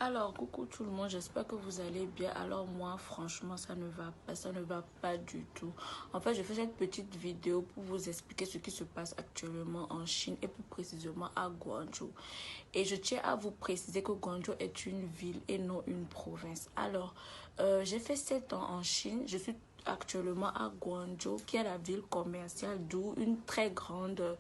Alors, coucou tout le monde, j'espère que vous allez bien. Alors moi, franchement, ça ne va pas du tout. En fait, je fais cette petite vidéo pour vous expliquer ce qui se passe actuellement en Chine et plus précisément à Guangzhou. Et je tiens à vous préciser que Guangzhou est une ville et non une province. Alors, j'ai fait 7 ans en Chine, je suis actuellement à Guangzhou, qui est la ville commerciale, d'où une très grande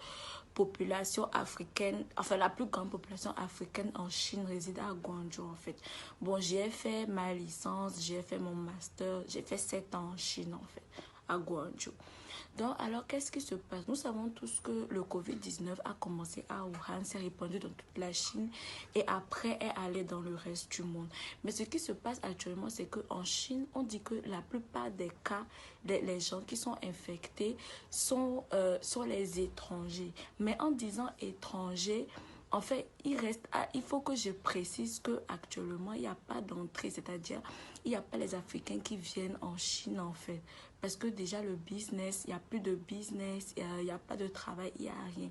population africaine, enfin la plus grande population africaine en Chine réside à Guangzhou en fait. Bon, j'ai fait ma licence, j'ai fait mon master, j'ai fait 7 ans en Chine en fait, à Guangzhou. Donc, alors, qu'est-ce qui se passe? Nous savons tous que le Covid-19 a commencé à Wuhan, s'est répandu dans toute la Chine et après est allé dans le reste du monde. Mais ce qui se passe actuellement, c'est qu'en Chine, on dit que la plupart des cas, les gens qui sont infectés sont les étrangers. Mais en disant étrangers, en fait, il faut que je précise qu'actuellement, il n'y a pas d'entrée, c'est-à-dire, il n'y a pas les Africains qui viennent en Chine, en fait. Parce que déjà, le business, il n'y a plus de business, il n'y a pas de travail, il n'y a rien.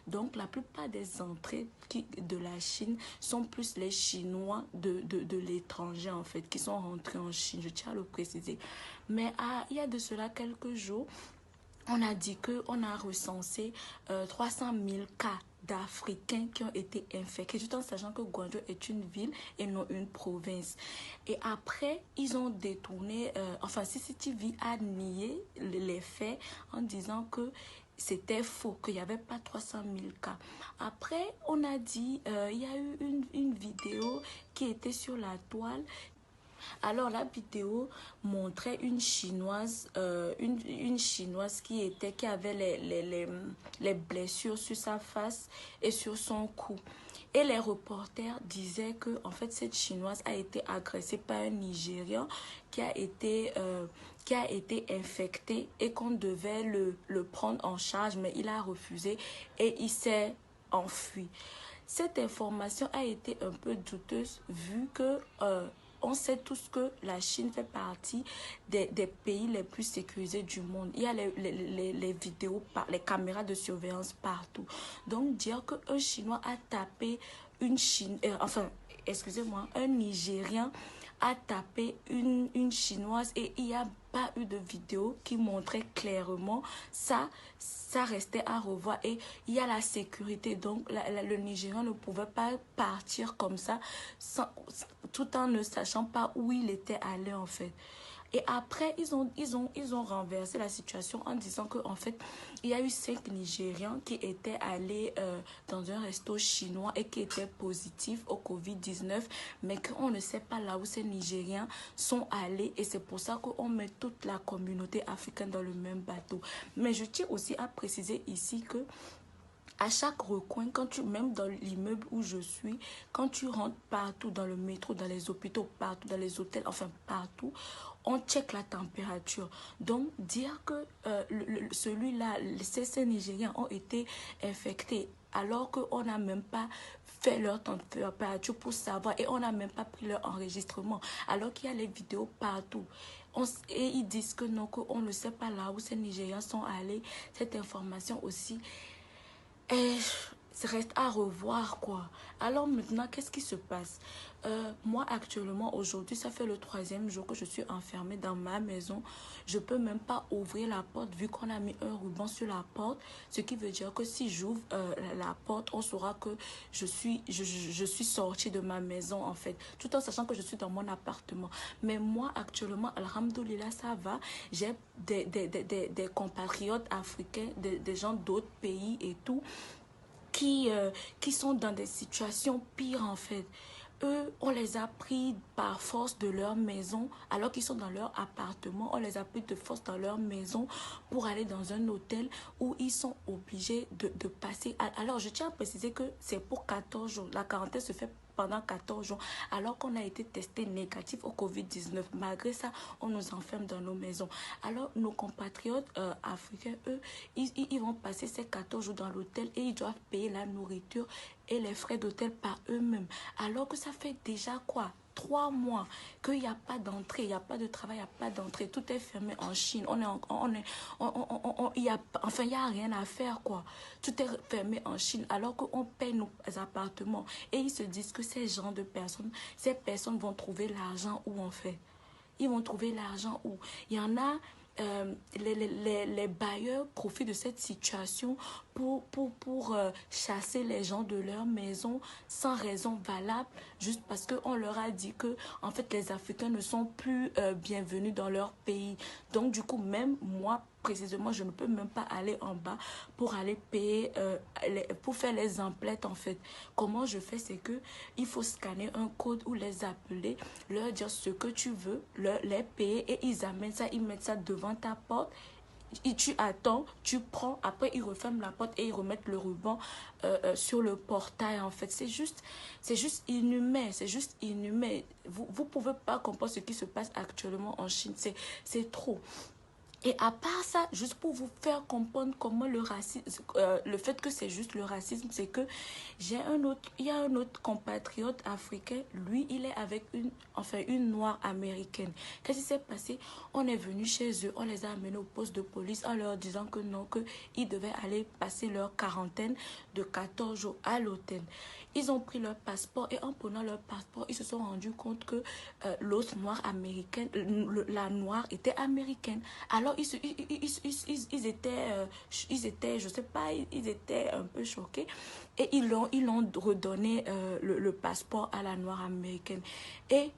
Donc, la plupart des entrées de la Chine sont plus les Chinois de l'étranger, en fait, qui sont rentrés en Chine. Je tiens à le préciser. Mais il y a de cela quelques jours, on a dit qu'on a recensé 300 000 cas d'Africains qui ont été infectés, tout en sachant que Guangzhou est une ville et non une province. Et après, ils ont détourné, enfin CCTV a nié les faits en disant que c'était faux, qu'il n'y avait pas 300 000 cas. Après, on a dit, il y a eu une vidéo qui était sur la toile. Alors la vidéo montrait une chinoise, une chinoise qui avait les blessures sur sa face et sur son cou. Et les reporters disaient que en fait cette chinoise a été agressée par un Nigérian qui a été infecté et qu'on devait le prendre en charge, mais il a refusé et il s'est enfui. Cette information a été un peu douteuse vu que on sait tous que la Chine fait partie des pays les plus sécurisés du monde. Il y a les vidéos, les caméras de surveillance partout. Donc, dire qu'un Chinois a tapé une Chine, excusez-moi, un Nigérien a tapé une Chinoise et il n'y a pas eu de vidéo qui montrait clairement ça restait à revoir et il y a la sécurité. Donc, le Nigérian ne pouvait pas partir comme ça tout en ne sachant pas où il était allé en fait. Et après, ils ont renversé la situation en disant qu'en fait, il y a eu 5 Nigérians qui étaient allés dans un resto chinois et qui étaient positifs au Covid-19, mais qu'on ne sait pas là où ces Nigériens sont allés et c'est pour ça qu'on met toute la communauté africaine dans le même bateau. Mais je tiens aussi à préciser ici que à chaque recoin, même dans l'immeuble où je suis, quand tu rentres partout dans le métro, dans les hôpitaux, partout dans les hôtels, enfin partout, on check la température. Donc, dire que celui-là, ces Nigériens ont été infectés alors qu'on n'a même pas fait leur température pour savoir et on n'a même pas pris leur enregistrement alors qu'il y a les vidéos partout. Et ils disent que non, qu'on ne sait pas là où ces Nigériens sont allés. Cette information aussi et ça reste à revoir quoi. Alors maintenant, qu'est-ce qui se passe? Moi actuellement, aujourd'hui, ça fait le 3e jour que je suis enfermée dans ma maison. Je peux même pas ouvrir la porte vu qu'on a mis un ruban sur la porte. Ce qui veut dire que si j'ouvre la porte, on saura que je suis sortie de ma maison en fait. Tout en sachant que je suis dans mon appartement. Mais moi actuellement, alhamdoulilah, ça va. J'ai des compatriotes africains, des gens d'autres pays et tout qui sont dans des situations pires en fait. Eux, on les a pris par force de leur maison, alors qu'ils sont dans leur appartement, on les a pris de force dans leur maison pour aller dans un hôtel où ils sont obligés de passer. Alors, je tiens à préciser que c'est pour 14 jours. La quarantaine se fait pendant 14 jours, alors qu'on a été testé négatif au Covid-19. Malgré ça, on nous enferme dans nos maisons. Alors, nos compatriotes africains, eux, ils vont passer ces 14 jours dans l'hôtel et ils doivent payer la nourriture et les frais d'hôtel par eux-mêmes. Alors que ça fait déjà quoi? 3 mois qu'il n'y a pas d'entrée, il n'y a pas de travail, il n'y a pas d'entrée. Tout est fermé en Chine. Enfin, il n'y a rien à faire, quoi. Tout est fermé en Chine alors qu'on paye nos appartements. Et ils se disent que ces personnes vont trouver l'argent où en fait. Ils vont trouver l'argent où. Il y en a, les bailleurs profitent de cette situation pour chasser les gens de leur maison sans raison valable, juste parce qu'on leur a dit que en fait les Africains ne sont plus bienvenus dans leur pays. Donc du coup, même moi précisément, je ne peux même pas aller en bas pour aller payer, pour faire les emplettes en fait. Comment je fais? C'est que il faut scanner un code ou les appeler, leur dire ce que tu veux, les payer et ils amènent ça, ils mettent ça devant ta porte. Et tu attends, tu prends, après ils referment la porte et ils remettent le ruban sur le portail en fait. C'est juste inhumain, c'est juste inhumain. Vous pouvez pas comprendre ce qui se passe actuellement en Chine, c'est trop. Et à part ça, juste pour vous faire comprendre comment le racisme, le fait que c'est juste le racisme, c'est que il y a un autre compatriote africain, lui, il est avec une noire américaine. Qu'est-ce qui s'est passé? On est venu chez eux, on les a amenés au poste de police en leur disant que non, qu'ils devaient aller passer leur quarantaine de 14 jours à l'hôtel. Ils ont pris leur passeport et en prenant leur passeport, ils se sont rendus compte que l'autre noire américaine, la noire était américaine. Alors ils étaient, je sais pas, ils étaient un peu choqués et ils l'ont redonné le passeport à la noire américaine. Et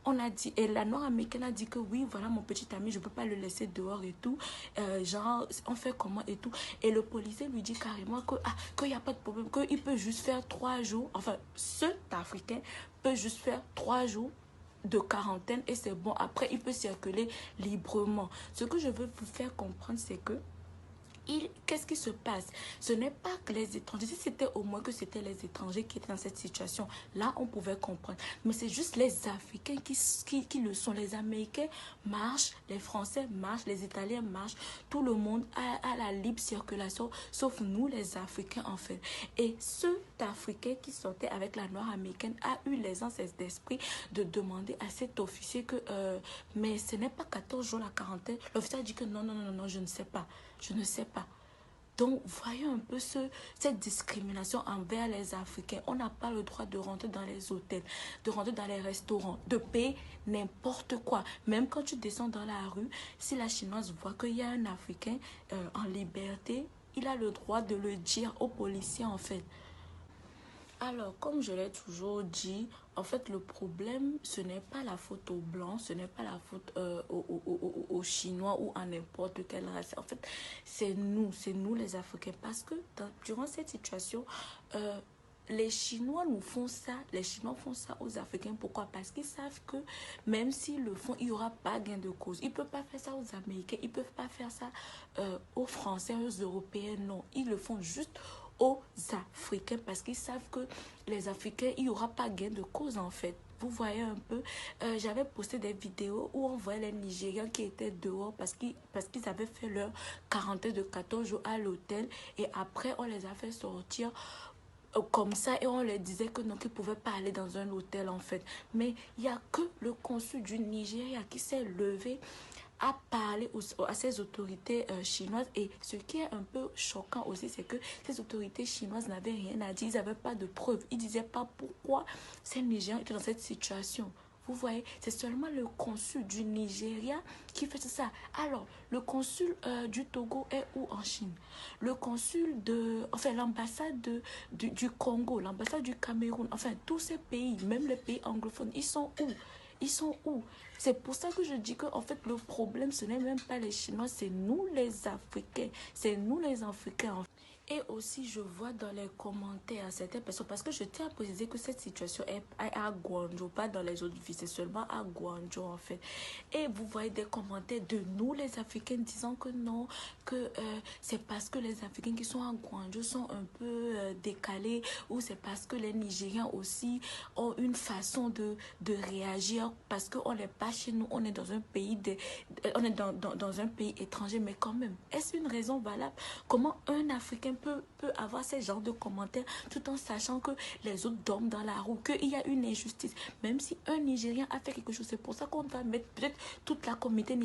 la noire américaine a dit que oui, voilà mon petit ami, je peux pas le laisser dehors et tout. Genre, on fait comment et tout. Et le policier lui dit carrément qu'il n'y a pas de problème, qu'il peut juste faire 3 jours, enfin, cet Africain peut juste faire 3 jours de quarantaine et c'est bon. Après, il peut circuler librement. Ce que je veux vous faire comprendre, c'est que qu'est-ce qui se passe? Ce n'est pas que les étrangers, si c'était au moins que c'était les étrangers qui étaient dans cette situation, là on pouvait comprendre. Mais c'est juste les Africains qui le sont. Les Américains marchent, les Français marchent, les Italiens marchent, tout le monde a la libre circulation, sauf nous les Africains en fait. Et cet Africain qui sortait avec la noire américaine a eu l'aisance d'esprit de demander à cet officier que, mais ce n'est pas 14 jours la quarantaine. L'officier a dit que non, je ne sais pas. Je ne sais pas. Donc, voyons un peu cette discrimination envers les Africains. On n'a pas le droit de rentrer dans les hôtels, de rentrer dans les restaurants, de payer n'importe quoi. Même quand tu descends dans la rue, si la Chinoise voit qu'il y a un Africain en liberté, il a le droit de le dire aux policiers en fait. Alors, comme je l'ai toujours dit, en fait, le problème, ce n'est pas la faute aux Blancs, ce n'est pas la faute aux Chinois ou à n'importe quelle race. En fait, c'est nous les Africains. Parce que durant cette situation, les Chinois les Chinois font ça aux Africains. Pourquoi? Parce qu'ils savent que même s'ils le font, il n'y aura pas gain de cause. Ils ne peuvent pas faire ça aux Américains, ils ne peuvent pas faire ça aux Français, aux Européens, non. Ils le font juste aux Africains parce qu'ils savent que les Africains, il n'y aura pas gain de cause en fait. Vous voyez un peu, j'avais posté des vidéos où on voyait les Nigérians qui étaient dehors parce qu'ils avaient fait leur quarantaine de 14 jours à l'hôtel et après on les a fait sortir comme ça et on leur disait que non, qu'ils ne pouvaient pas aller dans un hôtel en fait. Mais il n'y a que le consul du Nigeria qui s'est levé à parler à ces autorités chinoises. Et ce qui est un peu choquant aussi, c'est que ces autorités chinoises n'avaient rien à dire. Ils n'avaient pas de preuves. Ils ne disaient pas pourquoi ces Nigériens étaient dans cette situation. Vous voyez, c'est seulement le consul du Nigeria qui fait ça. Alors, le consul du Togo est où en Chine? Le consul l'ambassade du Congo, l'ambassade du Cameroun, enfin, tous ces pays, même les pays anglophones, ils sont où? Ils sont où? C'est pour ça que je dis que en fait, le problème, ce n'est même pas les Chinois, c'est nous les Africains. C'est nous les Africains, en fait. Et aussi, je vois dans les commentaires certaines personnes, parce que je tiens à préciser que cette situation est à Guangzhou, pas dans les autres villes, c'est seulement à Guangzhou en fait. Et vous voyez des commentaires de nous les Africains disant que non, que c'est parce que les Africains qui sont à Guangzhou sont un peu décalés, ou c'est parce que les Nigériens aussi ont une façon de réagir, parce qu'on n'est pas chez nous, on est dans un pays, on est dans un pays étranger, mais quand même, est-ce une raison valable? Comment un Africain peut avoir ce genre de commentaires tout en sachant que les autres dorment dans la roue, qu'il y a une injustice. Même si un Nigérien a fait quelque chose, c'est pour ça qu'on va mettre peut-être toute la communauté nigérienne